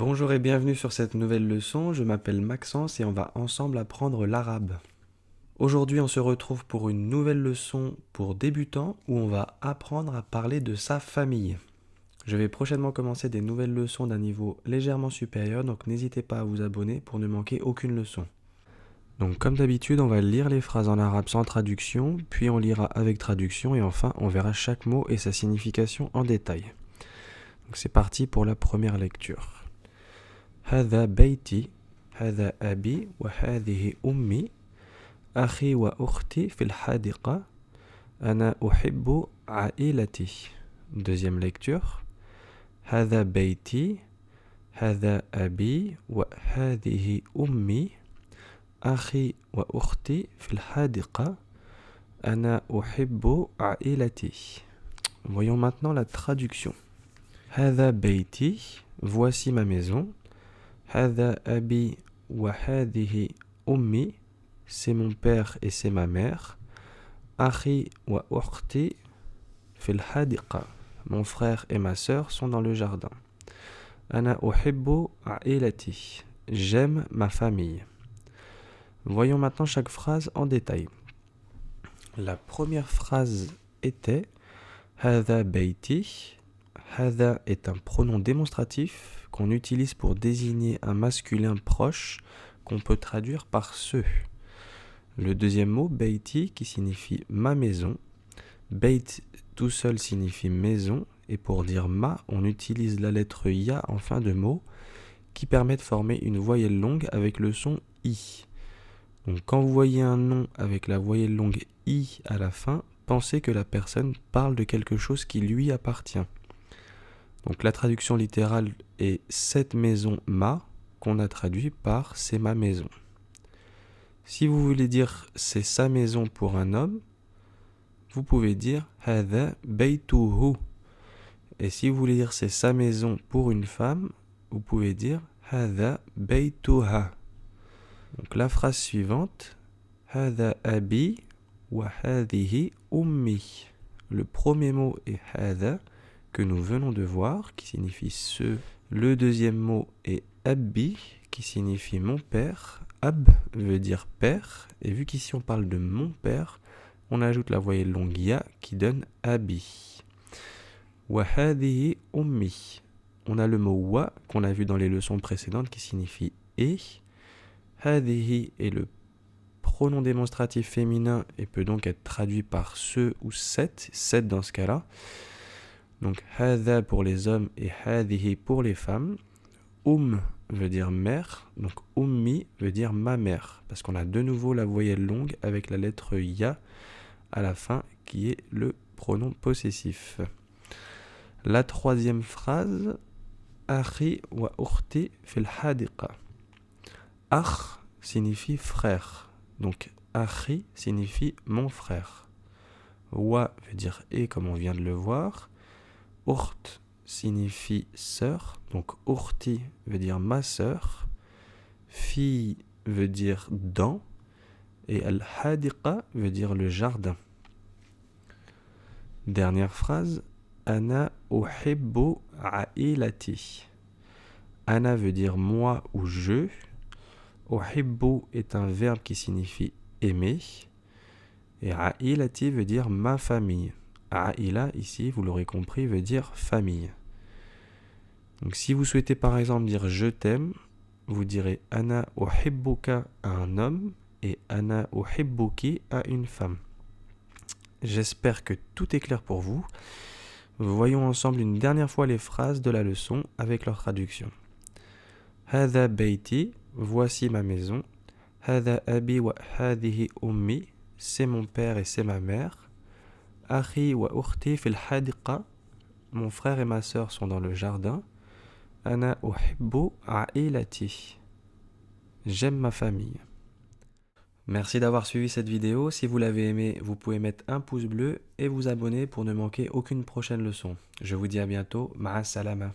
Bonjour et bienvenue sur cette nouvelle leçon, je m'appelle Maxence et on va ensemble apprendre l'arabe. Aujourd'hui on se retrouve pour une nouvelle leçon pour débutants où on va apprendre à parler de sa famille. Je vais prochainement commencer des nouvelles leçons d'un niveau légèrement supérieur, donc n'hésitez pas à vous abonner pour ne manquer aucune leçon. Donc comme d'habitude on va lire les phrases en arabe sans traduction, puis on lira avec traduction et enfin on verra chaque mot et sa signification en détail. Donc c'est parti pour la première lecture. هذا بيتي هذا أبي وهذه أمي أخي وأختي في الحديقة أنا أحب عائلتي. Deuxième lecture. هذا بيتي هذا أبي وهذه أمي أخي وأختي في الحديقة أنا أحب عائلتي. Voyons maintenant la traduction. هذا بيتي, voici ma maison. هذا أبي وهذه أمي, c'est mon père et c'est ma mère. أخي وأختي في الحديقة, mon frère et ma sœur sont dans le jardin. أنا أحب عائلتي, j'aime ma famille. Voyons maintenant chaque phrase en détail. La première phrase était هذا بيتي. هذا est un pronom démonstratif qu'on utilise pour désigner un masculin proche qu'on peut traduire par ce. Le deuxième mot, beiti, qui signifie ma maison. Beit tout seul signifie maison, et pour dire ma, on utilise la lettre ya en fin de mot, qui permet de former une voyelle longue avec le son i. Donc quand vous voyez un nom avec la voyelle longue i à la fin, pensez que la personne parle de quelque chose qui lui appartient. Donc la traduction littérale est cette maison ma, qu'on a traduit par c'est ma maison. Si vous voulez dire c'est sa maison pour un homme, vous pouvez dire هذا بيته. Et si vous voulez dire c'est sa maison pour une femme, vous pouvez dire هذا بيتها. Donc la phrase suivante, هذا أبي وهذه أمي. Le premier mot est هذا, que nous venons de voir, qui signifie ce. Le deuxième mot est abbi, qui signifie mon père. Ab veut dire père, et vu qu'ici on parle de mon père, on ajoute la voyelle longue ya qui donne abi. Wa hadihi ummi. On a le mot wa qu'on a vu dans les leçons précédentes qui signifie et. Hadihi est le pronom démonstratif féminin et peut donc être traduit par ce ou cette dans ce cas-là. Donc, hadha pour les hommes et hadihi pour les femmes. Veut dire mère, donc ummi veut dire ma mère, parce qu'on a de nouveau la voyelle longue avec la lettre ya à la fin, qui est le pronom possessif. La troisième phrase, akhi wa ukhti fil hadiqa. Akh signifie frère, donc akhi signifie mon frère. Wa veut dire et, comme on vient de le voir. Ukht signifie sœur, donc ukhti veut dire ma sœur, fille veut dire dans, et al-hadiqa veut dire le jardin. Dernière phrase, ana uhibbu ailati. Ana veut dire moi ou je. Uhibbu est un verbe qui signifie aimer, et ailati veut dire ma famille. Aïla, ici, vous l'aurez compris, veut dire famille. Donc si vous souhaitez par exemple dire je t'aime, vous direz Ana uhibbuka à un homme et Ana uhibbuki à une femme. J'espère que tout est clair pour vous. Voyons ensemble une dernière fois les phrases de la leçon avec leur traduction. Hada beiti, voici ma maison. Hada abi wa hadihi ummi, c'est mon père et c'est ma mère. Akhi wa ukhti fil hadiqa, mon frère et ma sœur sont dans le jardin. Ana uhibbu ailati, j'aime ma famille. Merci d'avoir suivi cette vidéo. Si vous l'avez aimée, vous pouvez mettre un pouce bleu et vous abonner pour ne manquer aucune prochaine leçon. Je vous dis à bientôt. Ma'a salama.